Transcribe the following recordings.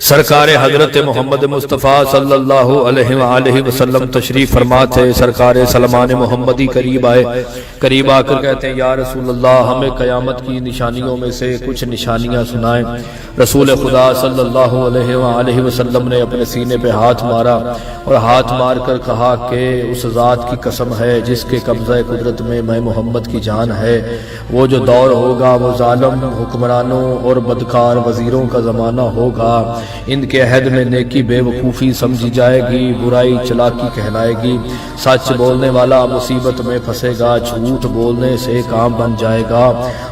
سرکار حضرت محمد مصطفیٰ صلی اللہ علیہ وآلہ وسلم تشریف فرما تھے۔ سرکار سلمان محمدی قریب آئے، قریب آ کر کہتے ہیں یا رسول اللہ ہمیں قیامت کی نشانیوں میں سے کچھ نشانیاں سنائیں۔ رسول خدا صلی اللہ علیہ وآلہ وسلم نے اپنے سینے پہ ہاتھ مارا اور ہاتھ مار کر کہا کہ اس ذات کی قسم ہے جس کے قبضہ قدرت میں محمد کی جان ہے، وہ جو دور ہوگا وہ ظالم حکمرانوں اور بدکار وزیروں کا زمانہ ہوگا۔ ان کے عہد میں نیکی بے وقوفی سمجھی جائے گی، برائی چلاکی کہلائے گی، سچ بولنے والا مصیبت میں پھنسے گا، جھوٹ بولنے سے کام بن جائے گا،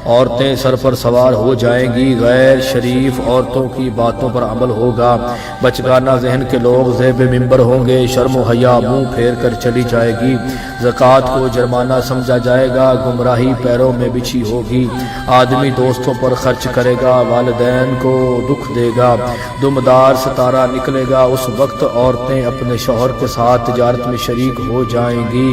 عورتیں سر پر سوار ہو جائیں گی، غیر شریف عورتوں کی باتوں پر عمل ہوگا، بچگانہ ذہن کے لوگ زیب ممبر ہوں گے، شرم و حیا منہ پھیر کر چلی جائے گی، زکوٰۃ کو جرمانہ سمجھا جائے گا، گمراہی پیروں میں بچھی ہوگی، آدمی دوستوں پر خرچ کرے گا، والدین کو دکھ دے گا، دمدار ستارہ نکلے گا، اس وقت عورتیں اپنے شوہر کے ساتھ تجارت میں شریک ہو جائیں گی۔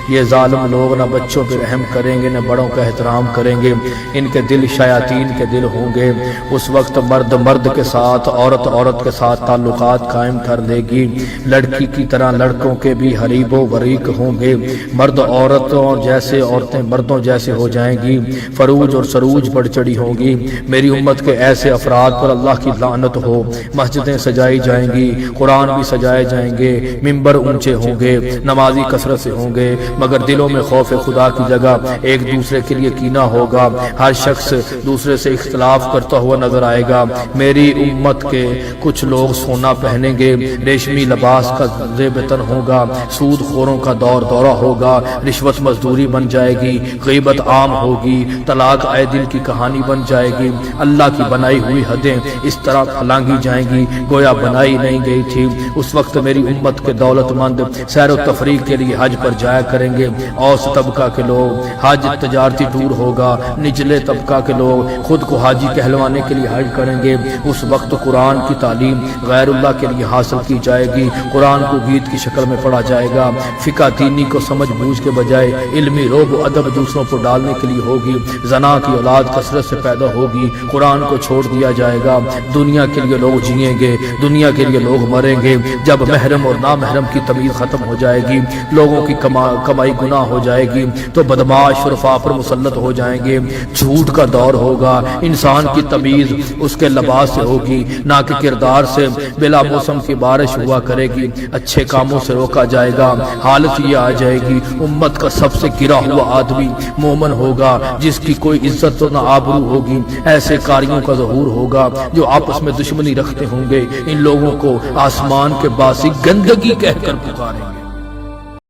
یہ ظالم لوگ نہ بچوں پہ رحم کریں گے نہ بڑوں کا احترام کریں گے، ان کے دل شیاطین کے دل ہوں گے۔ اس وقت مرد مرد کے ساتھ، عورت عورت کے ساتھ تعلقات قائم کر لے گی، لڑکی کی طرح لڑکوں کے بھی حریب و وریق ہوں گے، مرد عورتوں جیسے، عورتیں مردوں جیسے ہو جائیں گی، فروج اور سروج بڑھ چڑھی ہوں گی۔ میری امت کے ایسے افراد پر اللہ کی لعنت ہو۔ مسجدیں سجائی جائیں گی، قرآن بھی سجائے جائیں گے، ممبر اونچے ہوں گے، نمازی کثرت سے ہوں گے، مگر دلوں میں خوف خدا کی جگہ ایک دوسرے کے لیے کینہ ہوگا، ہر شخص دوسرے سے اختلاف کرتا ہوا نظر آئے گا۔ میری امت کے کچھ لوگ سونا پہنیں گے، ریشمی لباس کا زیب تن ہوگا، سود خوروں کا دورہ ہوگا، رشوت مزدوری بن جائے گی، غیبت عام ہوگی، طلاق آئے دل کی کہانی بن جائے گی، اللہ کی بنائی ہوئی حدیں اس طرح پھلانگی جائیں گی گویا بنائی نہیں گئی تھی۔ اس وقت میری امت کے دولت مند سیر و تفریح کے لیے حج پر جایا کریں گے، اوسط طبقہ کے لوگ حج تجارتی ٹور ہوگا، نچلے طبقہ کے لوگ خود کو حاجی کہلوانے کے لیے حج کریں گے۔ اس وقت قرآن کی تعلیم غیر اللہ کے لیے حاصل کی جائے گی، قرآن کو گیت کی شکل میں پڑھا جائے گا، فقہ دینی کو سمجھ بوجھ کے بجائے علمی رعب و ادب دوسروں کو ڈالنے کے لیے ہوگی، زنا کی اولاد کثرت سے پیدا ہوگی، قرآن کو چھوڑ دیا جائے گا، دنیا کے لیے لوگ جئیں گے، دنیا کے لیے لوگ مریں گے، جب محرم اور نامحرم کی تمیز ختم ہو جائے گی، لوگوں کی کمائی گناہ ہو جائے گی تو بدمعاش شرفاء پر مسلط ہو جائیں گے، جھوٹ کا دور ہوگا، انسان کی تمیز اس کے لباس سے ہوگی نہ کہ کردار سے، بلا موسم کی بارش ہوا کرے گی، اچھے کاموں سے روکا جائے گا، حالت یہ آ جائے گی امت کا سب سے گرا ہوا آدمی مومن ہوگا جس کی کوئی عزت و نہ آبرو ہوگی، ایسے کاریوں کا ظہور ہوگا جو آپس میں دشمنی رکھتے ہوں گے، ان لوگوں کو آسمان کے باسی گندگی کہہ کر پکاریں گے۔